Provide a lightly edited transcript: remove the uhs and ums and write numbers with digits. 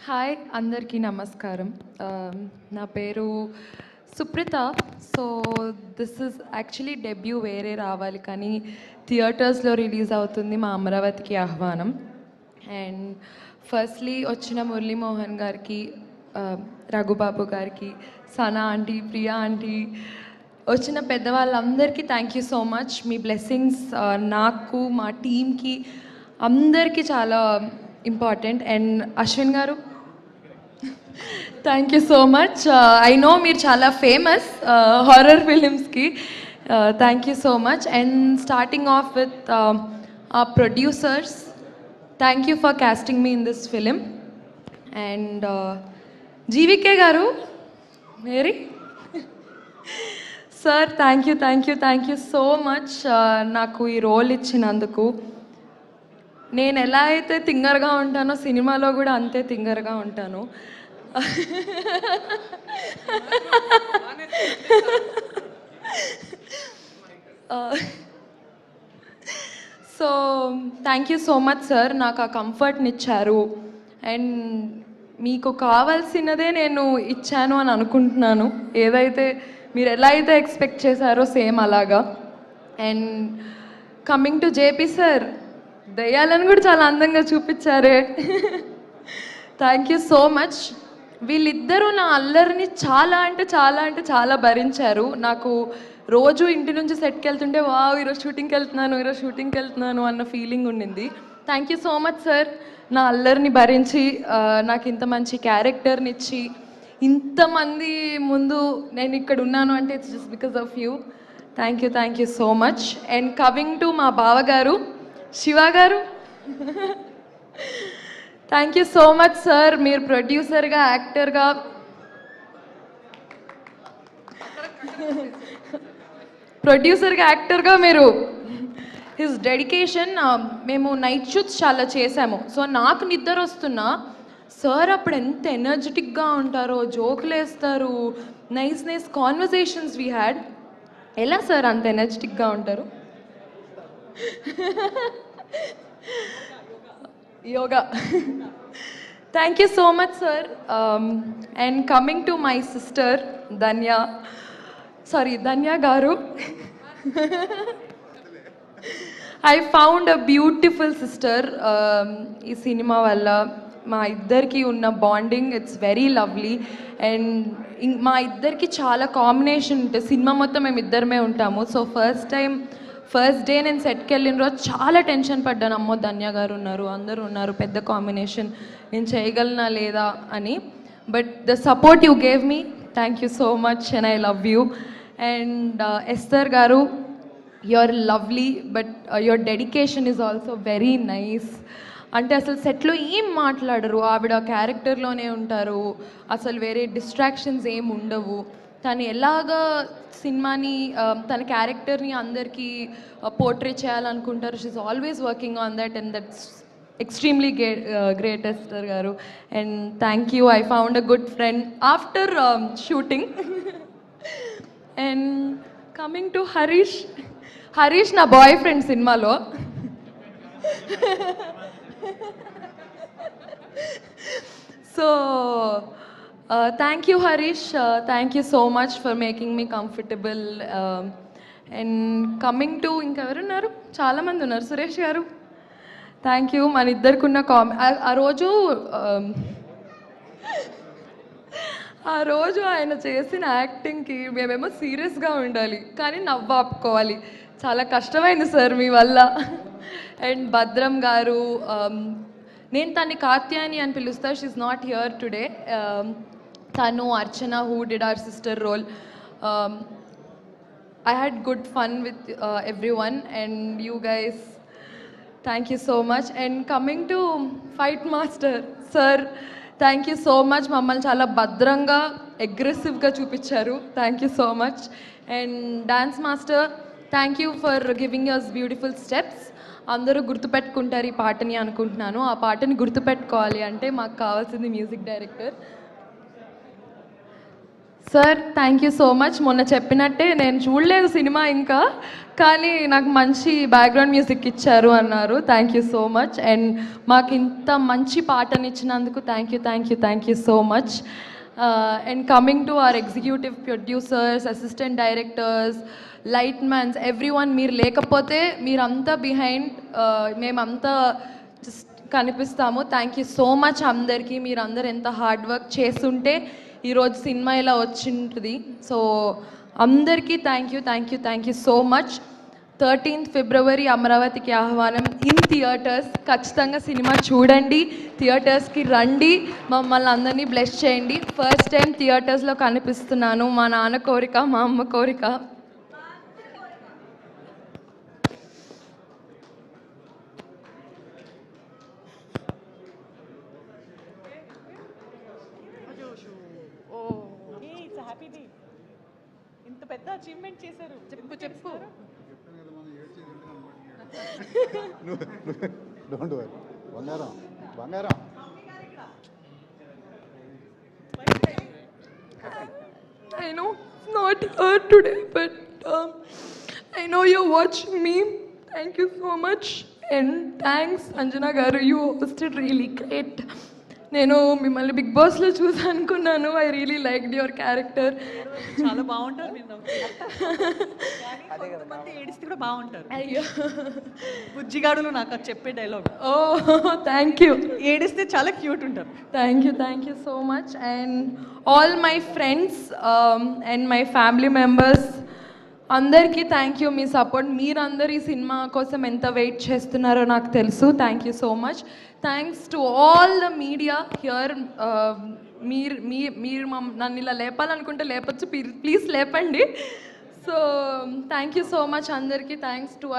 Hi అందరికీ నమస్కారం. నా పేరు Supritha. So this is actually debut వేరే రావాలి, కానీ థియేటర్స్లో రిలీజ్ అవుతుంది మా అమరావతికి ఆహ్వానం. అండ్ ఫస్ట్లీ వచ్చిన మురళీమోహన్ గారికి, రఘుబాబు గారికి, సనా ఆంటీ, ప్రియా ఆంటీ, వచ్చిన పెద్దవాళ్ళందరికీ థ్యాంక్ యూ సో మచ్. మీ బ్లెస్సింగ్స్ నాకు, మా టీమ్కి అందరికీ చాలా important. And Ashwin garu, thank you so much. I know మీరు చాలా ఫేమస్ హారర్ ఫిలిమ్స్కి. Thank you so much. And starting of with a producers, thank you for casting me in this film. And GVK garu, Mary sir, thank you so much నాకు ఈ role ఇచ్చినందుకు. నేను ఎలా అయితే థింగర్గా ఉంటానో సినిమాలో కూడా అంతే థింగర్గా ఉంటాను. So thank you so much sir, నాకు ఆ కంఫర్ట్ని ఇచ్చారు. అండ్ మీకు కావాల్సినదే నేను ఇచ్చాను అని అనుకుంటున్నాను. ఏదైతే మీరు ఎలా అయితే ఎక్స్పెక్ట్ చేశారో సేమ్ అలాగా. And coming to JP sir, దయ్యాలను కూడా చాలా అందంగా చూపించారే. Thank you so much. వీళ్ళిద్దరూ నా అల్లరిని చాలా భరించారు. నాకు రోజు ఇంటి నుంచి సెట్కి వెళ్తుంటే ఈరోజు షూటింగ్కి వెళ్తున్నాను అన్న ఫీలింగ్ ఉండింది. Thank you so much sir, నా అల్లరిని భరించి నాకు ఇంత మంచి క్యారెక్టర్ని ఇచ్చి, ఇంతమంది ముందు నేను ఇక్కడ ఉన్నాను అంటే it's just because of you. Thank you so much. And coming to మా బావగారు శివ గారు, thank you so much sir. మీరు ప్రొడ్యూసర్గా, యాక్టర్గా మీరు హిస్ డెడికేషన్. మేము నైట్ షూట్స్ చాలా చేశాము. సో నాకు నిద్ర వస్తున్నా సార్ అప్పుడు ఎంత ఎనర్జెటిక్గా ఉంటారో, జోకులు వేస్తారు, నైస్ కాన్వర్జేషన్స్ వీ హ్యాడ్. ఎలా సార్ అంత ఎనర్జెటిక్గా ఉంటారు? Yoga. Thank you so much sir. And coming to my sister Dhanya garu, I found a beautiful sister. ఈ సినిమా వల్ల మా ఇద్దరికి ఉన్న bonding it's very lovely. And మా ఇద్దరికి చాలా కాంబినేషన్ ఉంటుంది. సినిమా మొత్తం మేము ఇద్దరమే ఉంటాము. సో ఫస్ట్ డే నేను సెట్కి వెళ్ళిన రోజు చాలా టెన్షన్ పడ్డాను. అమ్మో ధన్య గారు ఉన్నారు, అందరూ ఉన్నారు, పెద్ద కాంబినేషన్, నేను చేయగలనా లేదా అని. But the support you gave me, thank you so much and I love you. And Esther garu, you're lovely, but your dedication is also very nice. అంటే అసలు సెట్లో ఏం మాట్లాడరు, ఆవిడ క్యారెక్టర్లోనే ఉంటారు, అసలు వేరే డిస్ట్రాక్షన్స్ ఏం ఉండవు. తను ఎలాగా సినిమాని, తన క్యారెక్టర్ని అందరికీ పోర్ట్రే చేయాలనుకుంటారు. She's always working on that, and that's ఎక్స్ట్రీమ్లీ great Esther garu. And thank you, I found a good friend after shooting. And coming to Harish నా బాయ్ ఫ్రెండ్ సినిమాలో. So thank you Harish, thank you so much for making me comfortable. And coming to ఇంకెవరున్నారు, చాలామంది ఉన్నారు. సురేష్ గారు, thank you. మన ఇద్దరికి ఉన్న ఆ రోజు ఆయన చేసిన యాక్టింగ్కి మేమేమో సీరియస్గా ఉండాలి, కానీ నవ్వు ఆపుకోవాలి. చాలా కష్టమైంది సార్ మీ వల్ల. అండ్ భద్రం గారు, నేను తన్ని కాత్యాని అని పిలుస్తా, షీఈ్ నాట్ హియర్ టుడే. తను, Archana, who did our sister role. I had good fun with everyone, and you guys, thank you so much. And coming to Fight Master sir, thank you so much. మమ్మల్ని చాలా భద్రంగా, అగ్రెసివ్గా చూపించారు. Thank you so much. And dance master, thank you for giving us beautiful steps. అందరూ గుర్తుపెట్టుకుంటారు ఈ పాటని అనుకుంటున్నాను. ఆ పాటని గుర్తుపెట్టుకోవాలి అంటే మాకు కావాల్సింది music director. Sir thank you so much. మొన్న చెప్పినట్టే నేను చూడలేదు సినిమా ఇంకా, కానీ నాకు మంచి బ్యాక్గ్రౌండ్ మ్యూజిక్ ఇచ్చారు అన్నారు. Thank you so much. And మాకు ఇంత మంచి పాటనిచ్చినందుకు thank you so much. And coming to our executive producers, assistant directors, light mans, every one, మీరు లేకపోతే మీరంతా బిహైండ్, మేమంతా జస్ట్ కనిపిస్తాము. థ్యాంక్ యూ సో మచ్ అందరికీ. మీరందరూ ఎంత హార్డ్ వర్క్ చేస్తుంటే ఈరోజు సినిమా ఇలా వచ్చింటుంది. సో అందరికీ thank you so much. 13th ఫిబ్రవరి అమరావతికి ఆహ్వానం ఇన్ థియేటర్స్. ఖచ్చితంగా సినిమా చూడండి, థియేటర్స్కి రండి, మమ్మల్ని అందరినీ బ్లెస్ చేయండి. ఫస్ట్ టైం థియేటర్స్లో కనిపిస్తున్నాను. మా నాన్న కోరిక, మా అమ్మ కోరిక. ఇంత పెద్ద అచీవ్మెంట్ చేశారు. చెప్పు డోంట్ వరీ. బంగారం బంగారం. I know it's not her today, but I know you're watching me. Thank you so much. And thanks, Anjana garu. You hosted really great. నేను మిమ్మల్ని బిగ్ బాస్లో చూసి అనుకున్నాను. I really liked your character. చాలా బాగుంటారు మీరు. కొంతమంది ఏడిస్తే కూడా బాగుంటారు. అయ్యో, బుజ్జిగాడులో నాకు అది చెప్పే డైలాగ్. Oh thank you. ఏడిస్తే చాలా క్యూట్ ఉంటారు. Thank you so much. And all my friends and my family members అందరికీ థ్యాంక్ యూ. మీ సపోర్ట్, మీరందరూ ఈ సినిమా కోసం ఎంత వెయిట్ చేస్తున్నారో నాకు తెలుసు. Thank you so much. Thanks to all the media here. మీరు నన్ను ఇలా లేపాలనుకుంటే లేపచ్చు, ప్లీజ్ లేపండి. So thank you so much అందరికీ. Thanks to